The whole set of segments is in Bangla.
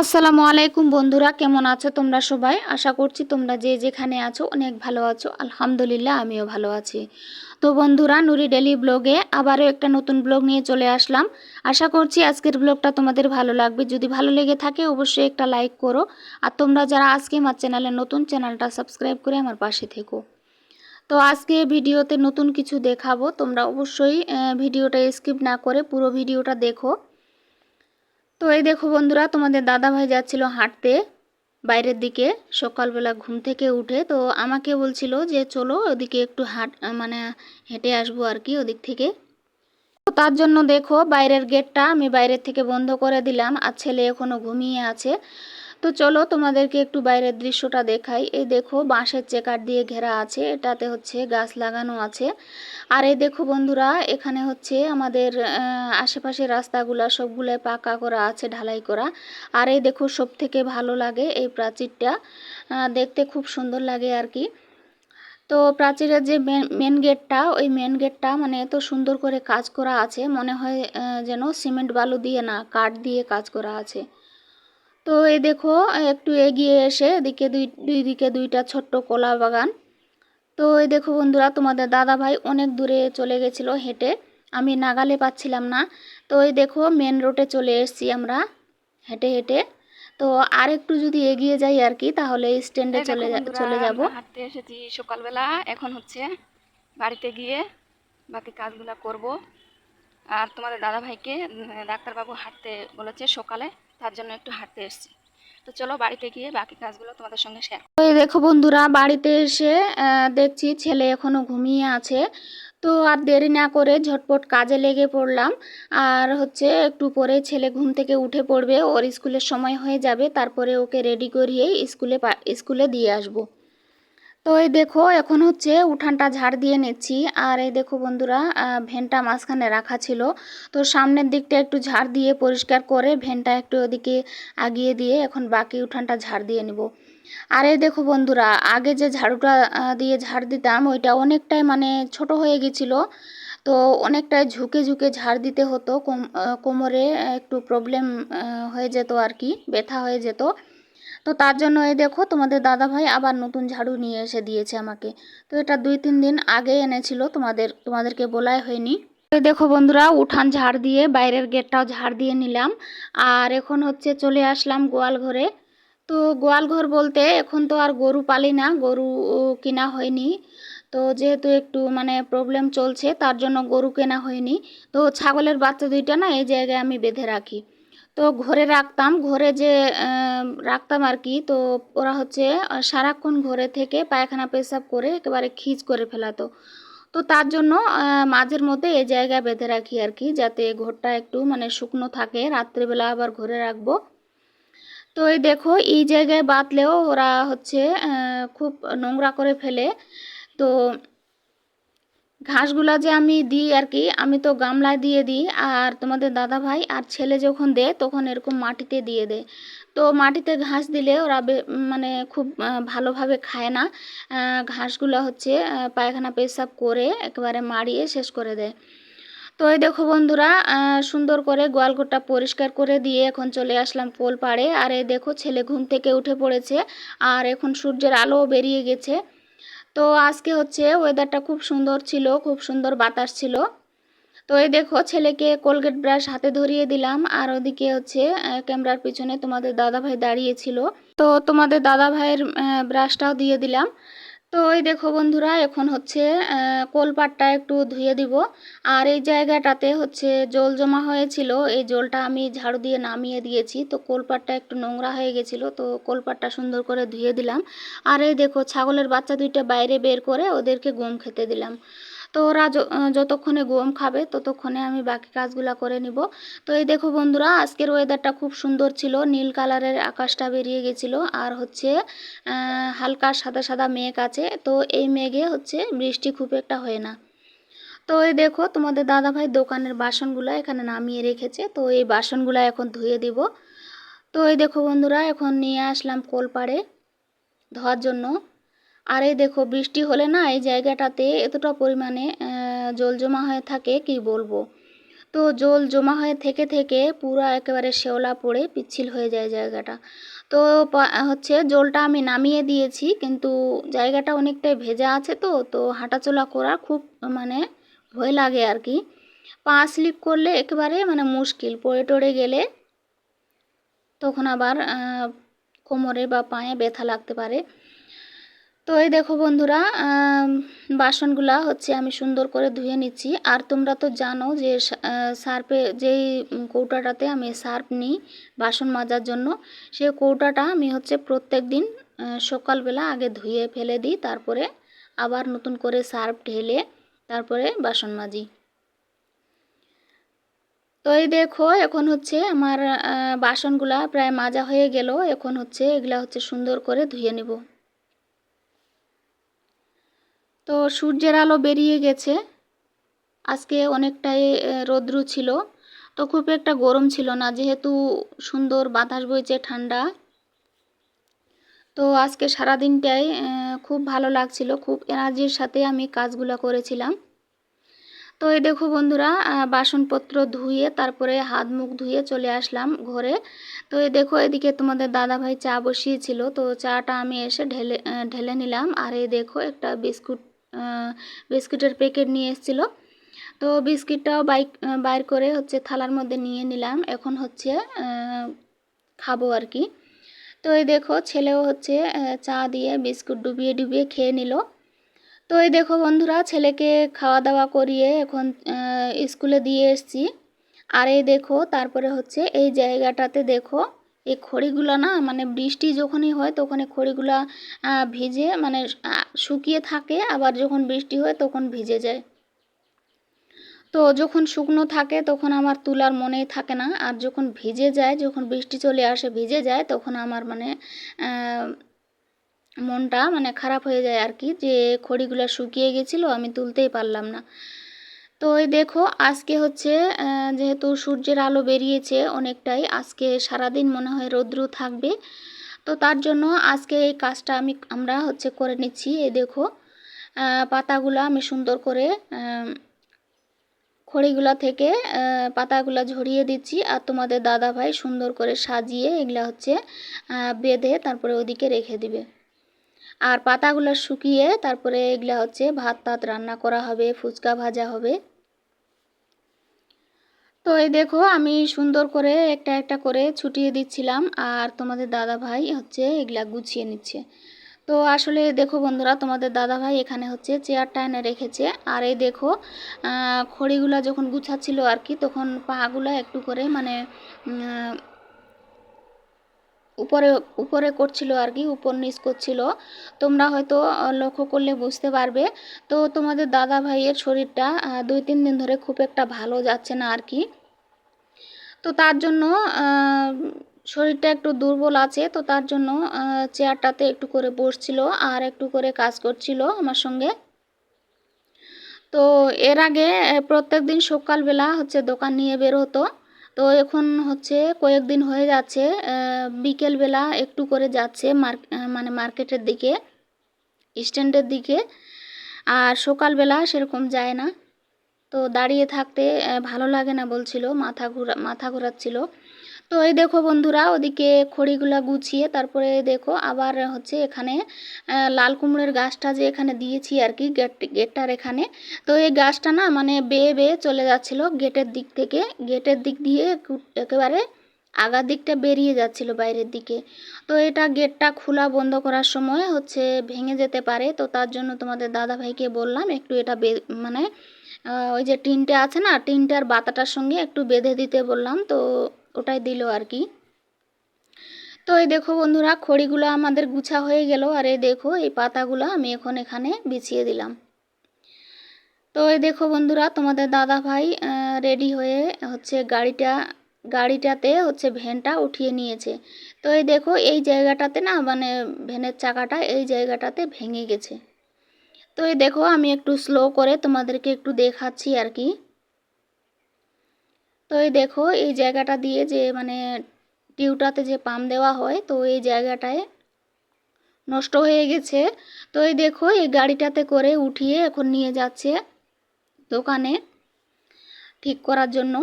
আসসালামু আলাইকুম বন্ধুরা, কেমন আছো তোমরা সবাই? আশা করছি তোমরা যে যেখানে আছো অনেক ভালো আছো। আলহামদুলিল্লাহ আমিও ভালো আছি। তো বন্ধুরা, নুরি ডেলি ব্লগে আবারও একটা নতুন ব্লগ নিয়ে চলে আসলাম। আশা করছি আজকের ব্লগটা তোমাদের ভালো লাগবে। যদি ভালো লেগে থাকে অবশ্যই একটা লাইক করো। আর তোমরা যারা আজকে আমার চ্যানেলে নতুন, চ্যানেলটা সাবস্ক্রাইব করে আমার পাশে থেকো। তো আজকে ভিডিওতে নতুন কিছু দেখাবো, তোমরা অবশ্যই ভিডিওটা স্কিপ না করে পুরো ভিডিওটা দেখো। তো এই দেখো বন্ধুরা, তোমাদের দাদাভাই যাচ্ছিল হাঁটতে বাইরের দিকে সকালবেলা ঘুম থেকে উঠে। তো আমাকে বলছিল যে চলো ওদিকে একটু হেঁটে আসবো আর কি ওদিক থেকে। তো তার জন্য দেখো বাইরের গেটটা আমি বাইরের থেকে বন্ধ করে দিলাম, আর ছেলে এখনো ঘুমিয়ে আছে। তো চলো তোমাদেরকে একটু বাইরের দৃশ্যটা দেখাই। এই দেখো বাঁশের চেকার দিয়ে ঘেরা আছে, এটাতে হচ্ছে গাছ লাগানো আছে। আর এই দেখো বন্ধুরা, এখানে হচ্ছে আমাদের আশেপাশের রাস্তাগুলা সবগুলো পাকা করা আছে, ঢালাই করা। আর এই দেখো সব থেকে ভালো লাগে এই প্রাচীরটা, দেখতে খুব সুন্দর লাগে আর কি। তো প্রাচীরের যে মেন গেটটা, ওই মেন গেটটা মানে এত সুন্দর করে কাজ করা আছে, মনে হয় যেন সিমেন্ট বালু দিয়ে না, কাঠ দিয়ে কাজ করা আছে। তো এই দেখো একটু এগিয়ে এসে এদিকে দুই দিকে দুইটা ছোট্ট কলা বাগান। তো এই দেখো বন্ধুরা, তোমাদের দাদা ভাই অনেক দূরে চলে গেছিলো হেঁটে, আমি নাগালে পাচ্ছিলাম না। তো এই দেখো মেন রোডে চলে এসেছি আমরা হেঁটে হেঁটে। তো আর একটু যদি এগিয়ে যাই আর কি, তাহলে স্ট্যান্ডে চলে যাব। আমরা হাঁটতে এসেছি সকালবেলা। এখন হচ্ছে বাড়িতে গিয়ে বাকি কাজগুলো করব। আর তোমাদের দাদা ভাইকে ডাক্তারবাবু হাঁটতে বলেছে সকালে, তার জন্য একটু হাঁটতে এসেছি। তো চলো বাড়িতে গিয়ে বাকি কাজগুলো তোমাদের সঙ্গে শেয়ার। তো এই দেখো বন্ধুরা, বাড়িতে এসে দেখছি ছেলে এখনো ঘুমিয়ে আছে। তো আর দেরি না করে ঝটপট কাজে লেগে পড়লাম। আর হচ্ছে একটু পরে ছেলে ঘুম থেকে উঠে পড়বে, ওর স্কুলের সময় হয়ে যাবে, তারপরে ওকে রেডি করিয়ে স্কুলে দিয়ে আসবো। তো এই দেখো এখন হচ্ছে উঠানটা ঝাড় দিয়ে নিচ্ছি। আর এই দেখো বন্ধুরা, ভ্যানটা মাঝখানে রাখা ছিল, তো সামনের দিকটা একটু ঝাড় দিয়ে পরিষ্কার করে ভ্যানটা একটু ওদিকে আগিয়ে দিয়ে এখন বাকি উঠানটা ঝাড় দিয়ে নিব। আর এই দেখো বন্ধুরা, আগে যে ঝাড়ুটা দিয়ে ঝাড় দিতাম ওইটা অনেকটাই মানে ছোট হয়ে গেছিলো। তো অনেকটাই ঝুঁকে ঝুঁকে ঝাড় দিতে হতো, কোমরে একটু প্রবলেম হয়ে যেত আর কি, ব্যথা হয়ে যেত। তো তার জন্য এই দেখো তোমাদের দাদা ভাই আবার নতুন ঝাড়ু নিয়ে এসে দিয়েছে আমাকে। তো এটা 2-3 দিন আগে এনেছিল, তোমাদেরকে বলাই হয়নি। এই দেখো বন্ধুরা, উঠান ঝাড় দিয়ে বাইরের গেটটাও ঝাড় দিয়ে নিলাম। আর এখন হচ্ছে চলে আসলাম গোয়াল ঘরে। তো গোয়াল ঘর বলতে এখন তো আর গরু পালি না, গরু কেনা হয়নি। তো যেহেতু একটু মানে প্রবলেম চলছে, তার জন্য গরু কেনা হয়নি। তো ছাগলের বাচ্চা দুইটা না এই জায়গায় আমি বেঁধে রাখি। তো ঘরে রাখতাম, ঘরে যে রাখতাম আর কি। তো ওরা হচ্ছে সারাক্ষণ ঘরে থেকে পায়খানা পেশাব করে একেবারে খিঁচ করে ফেলাতো। তো তার জন্য মাঝের মধ্যে এই জায়গায় বেঁধে রাখি আর কি, যাতে ঘরটা একটু মানে শুকনো থাকে, রাত্রিবেলা আবার ঘরে রাখবো। তো এই দেখো এই জায়গায় বাঁধলেও ওরা হচ্ছে খুব নোংরা করে ফেলে। তো ঘাসগুলা যে আমি দিই আর কি, আমি তো গামলায় দিয়ে দিই, আর তোমাদের দাদা ভাই আর ছেলে যখন দেয় তখন এরকম মাটিতে দিয়ে দেয়। তো মাটিতে ঘাস দিলে ওরা মানে খুব ভালোভাবে খায় না। ঘাসগুলো হচ্ছে পায়খানা পেশাব করে একেবারে মাড়িয়ে শেষ করে দেয়। তো এই দেখো বন্ধুরা, সুন্দর করে গোয়ালঘরটা পরিষ্কার করে দিয়ে এখন চলে আসলাম পোল পাড়ে। আর এই দেখো ছেলে ঘুম থেকে উঠে পড়েছে, আর এখন সূর্যের আলোও বেরিয়ে গেছে। তো আজকে হচ্ছে ওয়েদারটা খুব সুন্দর ছিল, খুব সুন্দর বাতাস ছিল। তো এই দেখো ছেলেকে কোলগেট ব্রাশ হাতে ধরিয়ে দিলাম, আর ওদিকে হচ্ছে ক্যামেরার পিছনে তোমাদের দাদাভাই দাঁড়িয়ে ছিল। তো তোমাদের দাদাভাইয়ের ব্রাশটাও দিয়ে দিলাম। তো এই দেখো বন্ধুরা, এখন হচ্ছে কোলপাটটা একটু ধুয়ে দিব। আর এই জায়গাটাতে হচ্ছে জল জমা হয়েছিল, এই জলটা আমি ঝাড়ু দিয়ে নামিয়ে দিয়েছি। তো কোলপাটটা একটু নোংরা হয়ে গেছিলো, তো কোলপাটটা সুন্দর করে ধুয়ে দিলাম। আর এই দেখো ছাগলের বাচ্চা দুইটা বাইরে বের করে ওদেরকে গম খেতে দিলাম। তো ওরা যতক্ষণে গম খাবে ততক্ষণে আমি বাকি কাজগুলো করে নিব। তো এই দেখো বন্ধুরা, আজকের ওয়েদারটা খুব সুন্দর ছিল, নীল কালারের আকাশটা বেরিয়ে গেছিল, আর হচ্ছে হালকা সাদা সাদা মেঘ আছে। তো এই মেঘে হচ্ছে বৃষ্টি খুব একটা হয় না। তো এই দেখো তোমাদের দাদাভাই দোকানের বাসনগুলো এখানে নামিয়ে রেখেছে, তো এই বাসনগুলো এখন ধুয়ে দিব। তো এই দেখো বন্ধুরা, এখন নিয়ে আসলাম কোলপাড়ে ধোয়ার জন্য। আর এই দেখো বৃষ্টি হলে না এই জায়গাটাতে এতটা পরিমাণে জল জমা হয়ে থাকে কি বলবো। তো জল জমা হয়ে থেকে থেকে পুরো একেবারে শ্যাওলা পড়ে পিচ্ছিল হয়ে যায় জায়গাটা। তো হচ্ছে জলটা আমি নামিয়ে দিয়েছি, কিন্তু জায়গাটা অনেকটাই ভেজা আছে, তো তো হাঁটাচলা করা খুব মানে ভয় লাগে আর কি। পা স্লিপ করলে একেবারে মানে মুশকিল, পড়ে টড়ে গেলে তখন আবার কোমরে বা পায়ে ব্যথা লাগতে পারে। তো এই দেখো বন্ধুরা, বাসনগুলা হচ্ছে আমি সুন্দর করে ধুয়ে নিচ্ছি। আর তোমরা তো জানো যে সার্ফে যেই কৌটাটাতে আমি সার্ফ নিই বাসন মাজার জন্য, সেই কৌটাটা আমি হচ্ছে প্রত্যেক দিন সকালবেলা আগে ধুয়ে ফেলে দিই, তারপরে আবার নতুন করে সার্ফ ঢেলে তারপরে বাসন মাজি। তো এই দেখো এখন হচ্ছে আমার বাসনগুলা প্রায় মাজা হয়ে গেল। এখন হচ্ছে এগুলা হচ্ছে সুন্দর করে ধুয়ে নেব। তো সূর্যের আলো বেরিয়ে গেছে, আজকে অনেকটাই রৌদ্র ছিল, তো খুব একটা গরম ছিল না, যেহেতু সুন্দর বাতাস বইছে ঠান্ডা। তো আজকে সারাদিনটাই খুব ভালো লাগছিল, খুব এনার্জির সাথে আমি কাজগুলো করেছিলাম। তো এই দেখো বন্ধুরা, বাসনপত্র ধুয়ে তারপরে হাত মুখ ধুয়ে চলে আসলাম ঘরে। তো এই দেখো এদিকে তোমাদের দাদাভাই চা বসিয়েছিল, তো চাটা আমি এসে ঢেলে নিলাম। আর এই দেখো একটা বিস্কুটের প্যাকেট নিয়ে এসেছিলো, তো বিস্কিটটাও বাইর করে হচ্ছে থালার মধ্যে নিয়ে নিলাম। এখন হচ্ছে খাবো আর কি। তো এই দেখো ছেলেও হচ্ছে চা দিয়ে বিস্কুট ডুবিয়ে ডুবিয়ে খেয়ে নিল। তো এই দেখো বন্ধুরা, ছেলেকে খাওয়া দাওয়া করিয়ে এখন স্কুলে দিয়ে এসেছি। আর এই দেখো তারপরে হচ্ছে এই জায়গাটাতে দেখো এই খড়িগুলো না, মানে বৃষ্টি যখনই হয় তখন এই খড়িগুলা ভিজে মানে শুকিয়ে থাকে, আবার যখন বৃষ্টি হয় তখন ভিজে যায়। তো যখন শুকনো থাকে তখন আমার তোলার মনেই থাকে না, আর যখন ভিজে যায়, যখন বৃষ্টি চলে আসে ভিজে যায়, তখন আমার মানে মনটা মানে খারাপ হয়ে যায় আর কি, যে খড়িগুলো শুকিয়ে গেছিলো আমি তুলতেই পারলাম না। তো এই দেখো আজকে হচ্ছে যেহেতু সূর্যের আলো বেরিয়েছে অনেকটাই, আজকে সারাদিন মনে হয় রৌদ্র থাকবে, তো তার জন্য আজকে এই কাজটা আমরা হচ্ছে করে নিচ্ছি। এই দেখো পাতাগুলো আমি সুন্দর করে খড়িগুলা থেকে পাতাগুলা ঝরিয়ে দিচ্ছি, আর তোমাদের দাদা ভাই সুন্দর করে সাজিয়ে এগুলা হচ্ছে বেঁধে তারপরে ওদিকে রেখে দিবে। আর পাতাগুলো শুকিয়ে তারপরে এগুলা হচ্ছে ভাত টাত রান্না করা হবে, ফুচকা ভাজা হবে। তো এই দেখো আমি সুন্দর করে একটা একটা করে ছুটিয়ে দিচ্ছিলাম, আর তোমাদের দাদা ভাই হচ্ছে এগুলা গুছিয়ে নিচ্ছে। তো আসলে দেখো বন্ধুরা, তোমাদের দাদা ভাই এখানে হচ্ছে চেয়ারটা এনে রেখেছে। আর এই দেখো খড়িগুলা যখন গুছাচ্ছিল আর কি, তখন পাগুলা একটু করে মানে উপরে উপরে করছিল আর কি, উপর নিচ করছিল। তোমরা হয়তো লক্ষ্য করলে বুঝতে পারবে। তো তোমাদের দাদা ভাইয়ের শরীরটা 2-3 দিন ধরে খুব একটা ভালো যাচ্ছে না আর কি। তো তার জন্য শরীরটা একটু দুর্বল আছে, তো তার জন্য চেয়ারটাতে একটু করে বসছিল আর একটু করে কাজ করছিল আমার সঙ্গে। তো এর আগে প্রত্যেক দিন সকালবেলা হচ্ছে দোকান নিয়ে বের হতো, তো এখন হচ্ছে কয়েকদিন হয়ে যাচ্ছে বিকেলবেলা একটু করে যাচ্ছে মানে মার্কেটের দিকে, স্ট্যান্ডের দিকে। আর সকালবেলা সেরকম যায় না। তো দাঁড়িয়ে থাকতে ভালো লাগে না বলছিল, মাথা ঘোরাচ্ছিল। তো এই দেখো বন্ধুরা, ওদিকে খড়িগুলা গুছিয়ে তারপরে দেখো আবার হচ্ছে এখানে লাল কুমড়োর গাছটা যে এখানে দিয়েছি আর কি, গেটটার এখানে। তো এই গাছটা না মানে বেয়ে বেয়ে চলে যাচ্ছিল গেটের দিক থেকে, গেটের দিক দিয়ে একেবারে আগার দিকটা বেরিয়ে যাচ্ছিল বাইরের দিকে। তো এটা গেটটা খোলা বন্ধ করার সময় হচ্ছে ভেঙে যেতে পারে, তো তার জন্য তোমাদের দাদা ভাইকে বললাম একটু এটা মানে ওই যে টিনটা আছে না, টিনটার বাতাটার সঙ্গে একটু বেঁধে দিতে বললাম, তো ওটাই দিল আর কি। তো এই দেখো বন্ধুরা, খড়িগুলো আমাদের গুছা হয়ে গেল, আর এই দেখো এই পাতাগুলো আমি এখন এখানে বিছিয়ে দিলাম। তো এই দেখো বন্ধুরা, তোমাদের দাদা ভাই রেডি হয়ে হচ্ছে গাড়িটাতে হচ্ছে ভ্যানটা উঠিয়ে নিয়েছে। তো এই দেখো এই জায়গাটাতে না মানে ভ্যানের চাকাটা এই জায়গাটাতে ভেঙে গেছে। তো এই দেখো আমি একটু স্লো করে তোমাদেরকে একটু দেখাচ্ছি আর কি। তো এই দেখো এই জায়গাটা দিয়ে যে মানে টিউটাতে যে পাম্প দেওয়া হয়, তো এই জায়গাটায় নষ্ট হয়ে গেছে। তো এই দেখো এই গাড়িটাতে করে উঠিয়ে এখন নিয়ে যাচ্ছে দোকানে। ঠিক করার জন্য।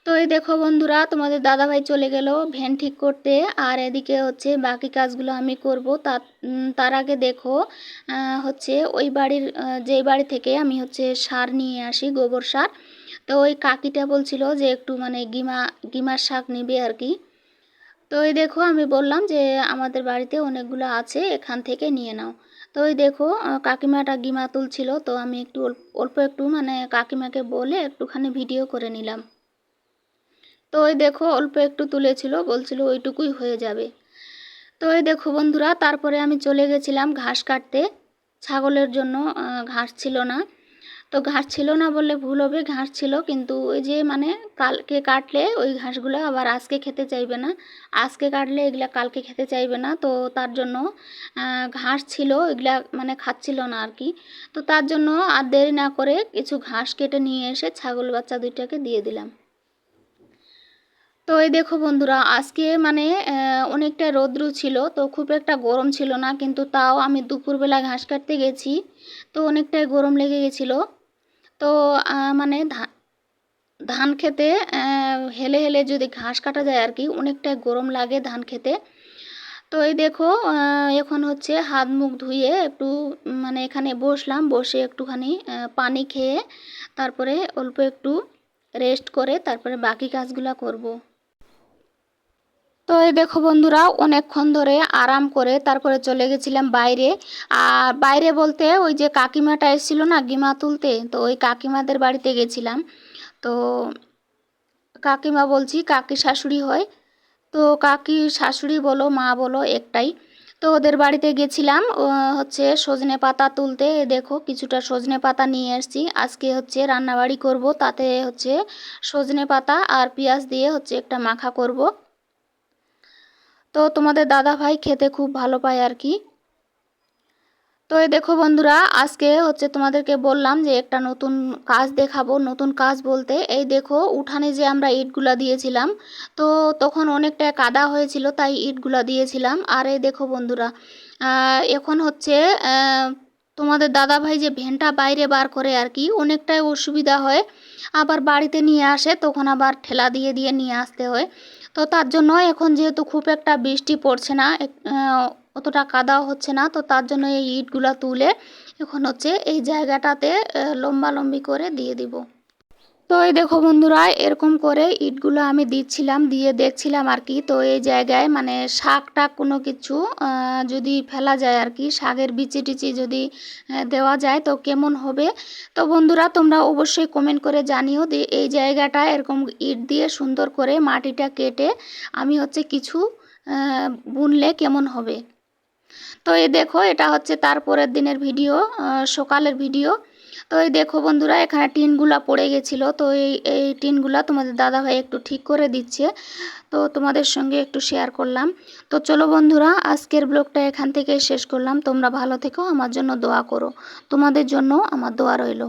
তো এই দেখো বন্ধুরা, তোমাদের দাদাভাই চলে গেল ভ্যান ঠিক করতে, আর এদিকে হচ্ছে বাকি কাজগুলো আমি করব। তার আগে দেখো হচ্ছে ওই বাড়ির যেই বাড়ি থেকে আমি হচ্ছে সার নিয়ে আসি, গোবর সার। তো ওই কাকিটা বলছিল যে একটু মানে গিমার শাক নিবে আর কি। তো এই দেখো আমি বললাম যে আমাদের বাড়িতে অনেকগুলো আছে, এখান থেকে নিয়ে নাও। তো ওই দেখো কাকিমাটা গিমা তুলছিল, তো আমি একটু অল্প একটু মানে কাকিমাকে বলে একটুখানি ভিডিও করে নিলাম। তো ওই দেখো অল্প একটু তুলেছিল, বলছিল ওইটুকুই হয়ে যাবে। তো এই দেখো বন্ধুরা, তারপরে আমি চলে গেছিলাম ঘাস কাটতে। ছাগলের জন্য ঘাস ছিল না। তো ঘাস ছিল না বললে ভুল হবে, ঘাস ছিল, কিন্তু ওই যে মানে কালকে কাটলে ওই ঘাসগুলো আবার আজকে খেতে চাইবে না, আজকে কাটলে এগুলা কালকে খেতে চাইবে না। তো তার জন্য ঘাস ছিল, এগুলা মানে খাচ্ছিল না আর কি। তো তার জন্য আর দেরি না করে কিছু ঘাস কেটে নিয়ে এসে ছাগল বাচ্চা দুইটাকে দিয়ে দিলাম। তো এই দেখো বন্ধুরা, আজকে মানে অনেকটা রৌদ্র ছিল, তো খুব একটা গরম ছিল না, কিন্তু তাও আমি দুপুরবেলা ঘাস কাটতে গেছি, তো অনেকটাই গরম লেগে গেছিলো। তো মানে ধান খেতে হেলে হেলে যদি ঘাস কাটা যায় আর কি, অনেকটাই গরম লাগে ধান খেতে। তো এই দেখো এখন হচ্ছে হাত মুখ ধুয়ে একটু মানে এখানে বসলাম, বসে একটুখানি পানি খেয়ে তারপরে অল্প একটু রেস্ট করে তারপরে বাকি কাজগুলো করব। তো এই দেখো বন্ধুরা, অনেকক্ষণ ধরে আরাম করে তারপরে চলে গেছিলাম বাইরে। আর বাইরে বলতে ওই যে কাকিমাটা এসেছিলো না গিমা তুলতে, তো ওই কাকিমাদের বাড়িতে গেছিলাম। তো কাকিমা বলছি, কাকি শাশুড়ি হয়। তো কাকি শাশুড়ি বলো মা বলো একটাই। তো ওদের বাড়িতে গেছিলাম হচ্ছে সজনে পাতা তুলতে। দেখো কিছুটা সজনে পাতা নিয়ে এসেছি, আজকে হচ্ছে রান্নাবাড়ি করব, তাতে হচ্ছে সজনে পাতা আর পেঁয়াজ দিয়ে হচ্ছে একটা মাখা করব। তো তোমাদের দাদা ভাই খেতে খুব ভালো পায় আর কি। তো এই দেখো বন্ধুরা, আজকে হচ্ছে তোমাদেরকে বললাম যে একটা নতুন কাজ দেখাবো। নতুন কাজ বলতে এই দেখো উঠানে যে আমরা ইটগুলা দিয়েছিলাম, তো তখন অনেকটা কাদা হয়েছিল, তাই ইটগুলা দিয়েছিলাম। আর এই দেখো বন্ধুরা, এখন হচ্ছে তোমাদের দাদা ভাই যে ভ্যানটা বাইরে বার করে আর কি, অনেকটাই অসুবিধা হয়, আবার বাড়িতে নিয়ে আসে তখন আবার ঠেলা দিয়ে দিয়ে নিয়ে আসতে হয়। তো তার জন্য এখন যেহেতু খুব একটা বৃষ্টি পড়ছে না, অতটা কাদাও হচ্ছে না, তো তার জন্য এই ইটগুলো তুলে এখন হচ্ছে এই জায়গাটাতে লম্বালম্বি করে দিয়ে দিব। তো এই দেখো বন্ধুরা, এরকম করে ইটগুলো আমি দিচ্ছিলাম, দিয়ে দেখছিলাম আর কি। তো এই জায়গায় মানে শাক টাক কোনো কিছু যদি ফেলা যায় আর কি, শাকের বিচি টিচি যদি দেওয়া যায় তো কেমন হবে। তো বন্ধুরা তোমরা অবশ্যই কমেন্ট করে জানিও যে এই জায়গাটা এরকম ইট দিয়ে সুন্দর করে মাটিটা কেটে আমি হচ্ছে কিছু বুনলে কেমন হবে। তো এই দেখো এটা হচ্ছে তারপরের দিনের ভিডিও, সকালের ভিডিও। তো এই দেখো বন্ধুরা, এখানে টিনগুলা পড়ে গেছিলো, তো এই টিনগুলা তোমাদের দাদাভাই একটু ঠিক করে দিচ্ছে, তো তোমাদের সঙ্গে একটু শেয়ার করলাম। তো চলো বন্ধুরা, আজকের ব্লগটা এখান থেকেই শেষ করলাম। তোমরা ভালো থেকো, আমার জন্য দোয়া করো, তোমাদের জন্য আমার দোয়া রইলো।